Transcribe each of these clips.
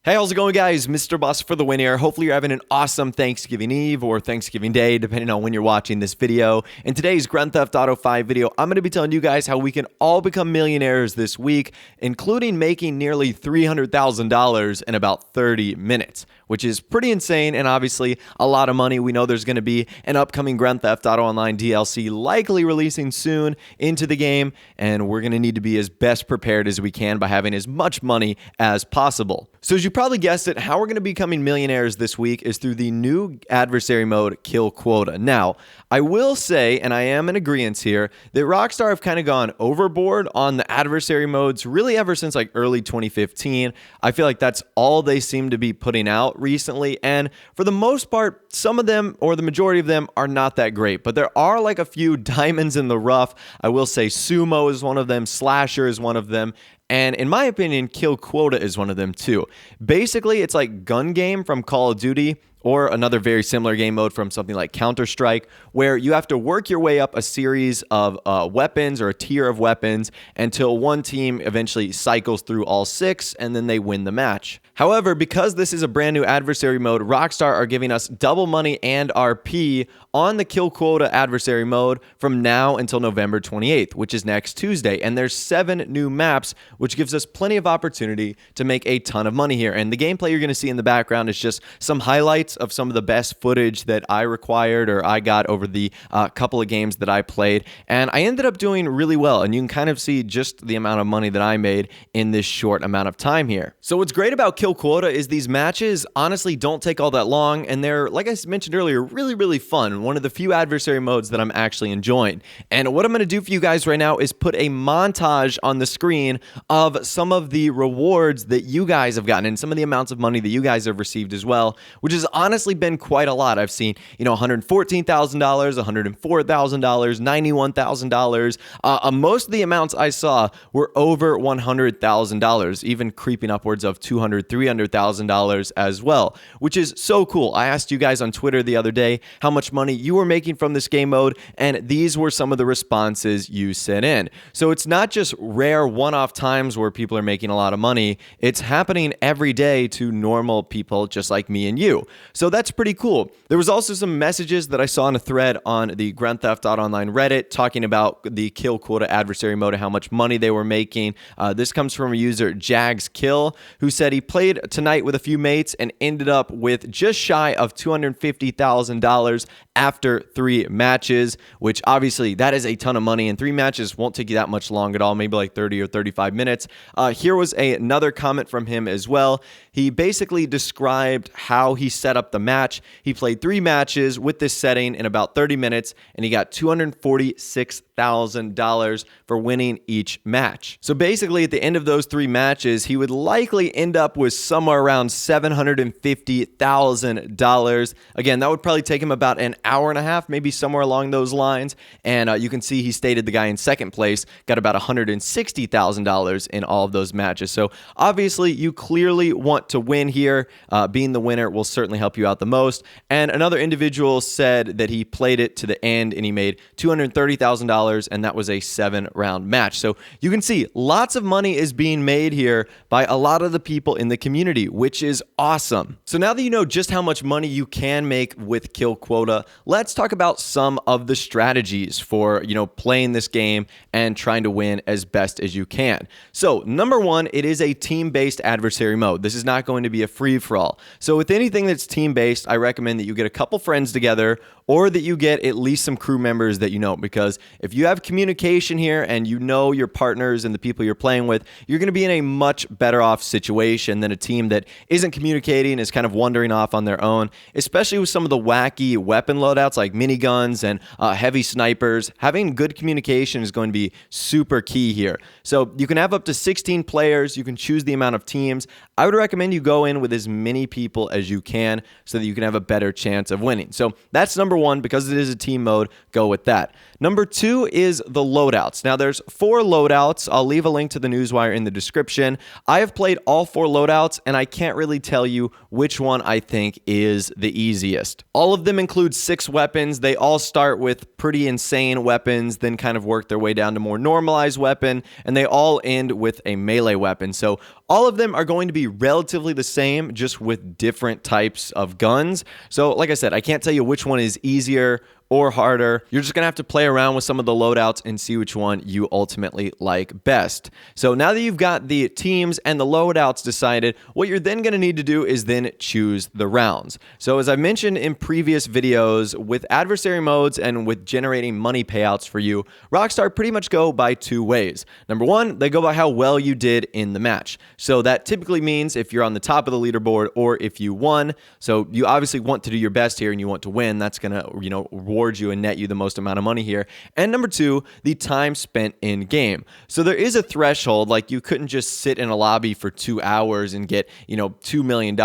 Hey, how's it going, guys? Mr. Boss for the win here. Hopefully you're having an awesome Thanksgiving Eve or Thanksgiving Day, depending on when you're watching this video. In today's Grand Theft Auto 5 video, I'm going to be telling you guys how we can all become millionaires this week, including making nearly $300,000 in about 30 minutes, which is pretty insane and obviously a lot of money. We know there's going to be an upcoming Grand Theft Auto Online DLC likely releasing soon into the game, and we're going to need to be as best prepared as we can by having as much money as possible. So as you probably guessed it, how we're going to be becoming millionaires this week is through the new adversary mode, Kill Quota. Now, I will say, and I am in agreement here, that Rockstar have kind of gone overboard on the adversary modes really ever since like early 2015. I feel like that's all they seem to be putting out recently, and for the most part, some of them, or the majority of them, are not that great, but there are like a few diamonds in the rough. I will say Sumo is one of them, Slasher is one of them, and in my opinion, Kill Quota is one of them too. Basically, it's like gun game from Call of Duty, or another very similar game mode from something like Counter-Strike, where you have to work your way up a series of weapons or a tier of weapons until one team eventually cycles through all 6 and then they win the match. However, because this is a brand new adversary mode, Rockstar are giving us double money and RP on the Kill Quota adversary mode from now until November 28th, which is next Tuesday. And there's 7 new maps, which gives us plenty of opportunity to make a ton of money here. And the gameplay you're going to see in the background is just some highlights of some of the best footage that I required or I got over the couple of games that I played, and I ended up doing really well, and you can kind of see just the amount of money that I made in this short amount of time here. So what's great about Kill Quota is these matches honestly don't take all that long, and they're, like I mentioned earlier, really fun. One of the few adversary modes that I'm actually enjoying. And what I'm going to do for you guys right now is put a montage on the screen of some of the rewards that you guys have gotten and some of the amounts of money that you guys have received as well, which is honestly been quite a lot. I've seen, $114,000, $104,000, $91,000. Most of the amounts I saw were over $100,000, even creeping upwards of $200,000, $300,000 as well, which is so cool. I asked you guys on Twitter the other day how much money you were making from this game mode, and these were some of the responses you sent in. So it's not just rare one-off times where people are making a lot of money. It's happening every day to normal people just like me and you. So that's pretty cool. There was also some messages that I saw in a thread on the Grand Theft Auto Online Reddit talking about the Kill Quota adversary mode and how much money they were making. This comes from a user, JagsKill, who said he played tonight with a few mates and ended up with just shy of $250,000 after 3 matches, which obviously that is a ton of money, and 3 matches won't take you that much long at all, maybe like 30 or 35 minutes. Here was another comment from him as well. He basically described how he set up the match. He played 3 matches with this setting in about 30 minutes, and he got $246,000 for winning each match. So basically, at the end of those 3 matches, he would likely end up with somewhere around $750,000. Again, that would probably take him about an hour and a half, maybe somewhere along those lines. And you can see he stated the guy in second place got about $160,000 in all of those matches. So obviously, you clearly want to win here. Being the winner will certainly help you out the most. And another individual said that he played it to the end and he made $230,000, and that was a 7-round match. So you can see lots of money is being made here by a lot of the people in the community, which is awesome. So now that you know just how much money you can make with Kill Quota, let's talk about some of the strategies for, playing this game and trying to win as best as you can. So number 1, it is a team-based adversary mode. This is not going to be a free-for-all. So with anything that's team-based, I recommend that you get a couple friends together, or that you get at least some crew members that you know, because if you have communication here and you know your partners and the people you're playing with, you're going to be in a much better off situation than a team that isn't communicating, is kind of wandering off on their own, especially with some of the wacky weapon loadouts like miniguns and heavy snipers. Having good communication is going to be super key here. So you can have up to 16 players. You can choose the amount of teams. I would recommend you go in with as many people as you can so that you can have a better chance of winning. So that's number 1, because it is a team mode, go with that. Number 2 is the loadouts. Now there's 4 loadouts. I'll leave a link to the newswire in the description. I have played all 4 loadouts, and I can't really tell you which one I think is the easiest. All of them include 6 weapons. They all start with pretty insane weapons, then kind of work their way down to more normalized weapon, and they all end with a melee weapon. So all of them are going to be relatively the same, just with different types of guns. So like I said, I can't tell you which one is easier or harder. You're just gonna have to play around with some of the loadouts and see which one you ultimately like best. So now that you've got the teams and the loadouts decided, what you're then gonna need to do is then choose the rounds. So as I mentioned in previous videos, with adversary modes and with generating money payouts for you, Rockstar pretty much go by two ways. Number one, they go by how well you did in the match. So that typically means if you're on the top of the leaderboard or if you won. So you obviously want to do your best here and you want to win. That's gonna, reward you and net you the most amount of money here. And number two, the time spent in game. So there is a threshold, like you couldn't just sit in a lobby for 2 hours and get, $2 million,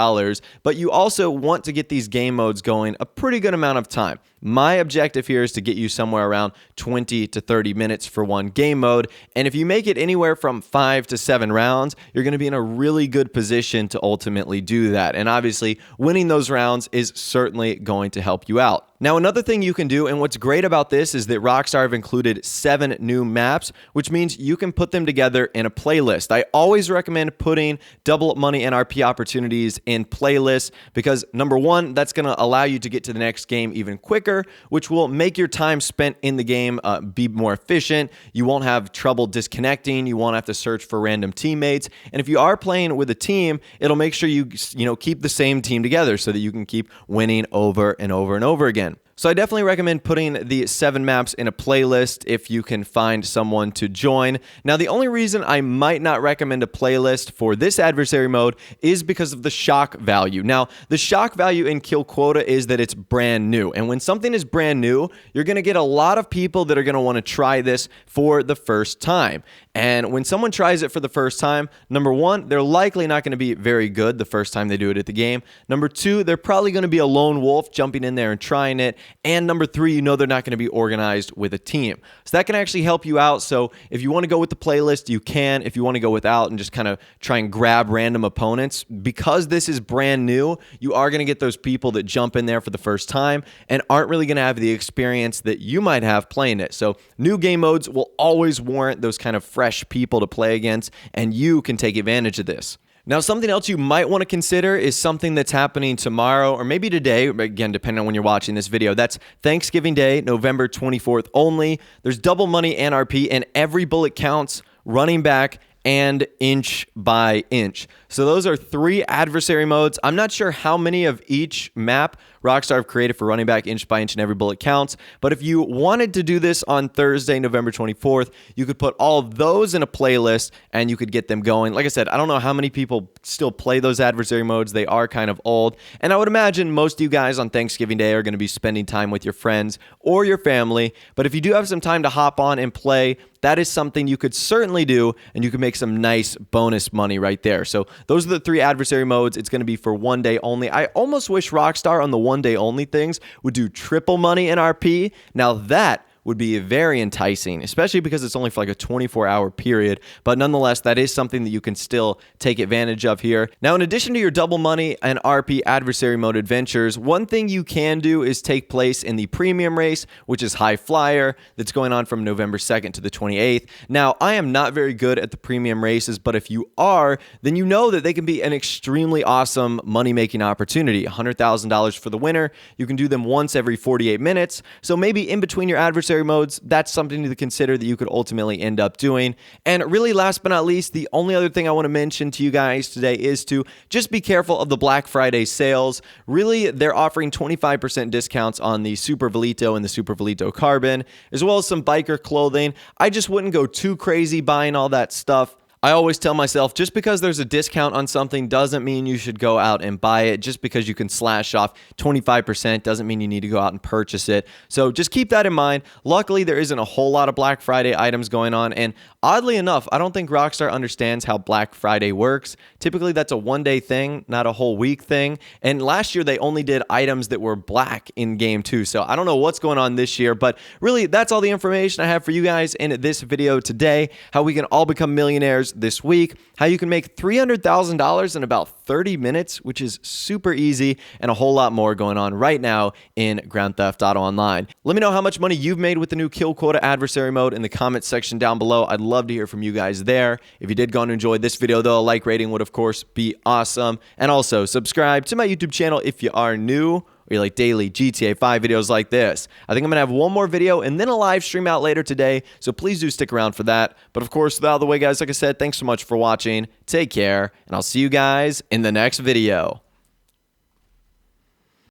but you also want to get these game modes going a pretty good amount of time. My objective here is to get you somewhere around 20 to 30 minutes for one game mode. And if you make it anywhere from 5 to 7 rounds, you're going to be in a really good position to ultimately do that. And obviously, winning those rounds is certainly going to help you out. Now, another thing you can do, and what's great about this is that Rockstar have included 7 new maps, which means you can put them together in a playlist. I always recommend putting double money NRP opportunities in playlists because number one, that's going to allow you to get to the next game even quicker, which will make your time spent in the game be more efficient. You won't have trouble disconnecting. You won't have to search for random teammates. And if you are playing with a team, it'll make sure you keep the same team together so that you can keep winning over and over and over again. So I definitely recommend putting the 7 maps in a playlist if you can find someone to join. Now, the only reason I might not recommend a playlist for this adversary mode is because of the shock value. Now, the shock value in Kill Quota is that it's brand new. And when something is brand new, you're going to get a lot of people that are going to want to try this for the first time. And when someone tries it for the first time, number one, they're likely not going to be very good the first time they do it at the game. Number two, they're probably going to be a lone wolf jumping in there and trying it. And number three, they're not going to be organized with a team. So that can actually help you out. So if you want to go with the playlist, you can. If you want to go without and just kind of try and grab random opponents, because this is brand new, you are going to get those people that jump in there for the first time and aren't really going to have the experience that you might have playing it. So new game modes will always warrant those kind of fresh people to play against, and you can take advantage of this. Now, something else you might want to consider is something that's happening tomorrow or maybe today, again, depending on when you're watching this video. That's Thanksgiving Day, November 24th only. There's double money NRP, and every bullet counts, running back and inch by inch. So those are 3 adversary modes. I'm not sure how many of each map Rockstar have created for running back, inch by inch, and every bullet counts. But if you wanted to do this on Thursday, November 24th, you could put all of those in a playlist and you could get them going. Like I said, I don't know how many people still play those adversary modes. They are kind of old. And I would imagine most of you guys on Thanksgiving Day are going to be spending time with your friends or your family. But if you do have some time to hop on and play, that is something you could certainly do, and you can make some nice bonus money right there. So those are the 3 adversary modes. It's going to be for one day only. I almost wish Rockstar on the one day only things would do triple money in RP. Now that would be very enticing, especially because it's only for like a 24-hour period. But nonetheless, that is something that you can still take advantage of here. Now, in addition to your double money and RP adversary mode adventures, one thing you can do is take place in the premium race, which is High Flyer, that's going on from November 2nd to the 28th. Now, I am not very good at the premium races, but if you are, then you know that they can be an extremely awesome money-making opportunity. $100,000 for the winner. You can do them once every 48 minutes. So maybe in between your adversary modes, that's something to consider that you could ultimately end up doing. And really, last but not least, the only other thing I want to mention to you guys today is to just be careful of the Black Friday sales. Really, they're offering 25% discounts on the Super Velito and the Super Velito Carbon, as well as some biker clothing. I just wouldn't go too crazy buying all that stuff. I always tell myself, just because there's a discount on something doesn't mean you should go out and buy it. Just because you can slash off 25% doesn't mean you need to go out and purchase it. So just keep that in mind. Luckily, there isn't a whole lot of Black Friday items going on. And oddly enough, I don't think Rockstar understands how Black Friday works. Typically, that's a one-day thing, not a whole week thing. And last year, they only did items that were black in game too. So I don't know what's going on this year. But really, that's all the information I have for you guys in this video today. How we can all become millionaires this week, how you can make $300,000 in about 30 minutes, which is super easy, and a whole lot more going on right now in Grand Theft Auto Online. Let me know how much money you've made with the new Kill Quota Adversary mode in the comment section down below. I'd love to hear from you guys there. If you did go and enjoy this video, though, a like rating would, of course, be awesome. And also, subscribe to my YouTube channel if you are new, or you like daily GTA 5 videos like this. I think I'm going to have one more video and then a live stream out later today, so please do stick around for that. But of course, with out of the way, guys, like I said, thanks so much for watching. Take care, and I'll see you guys in the next video.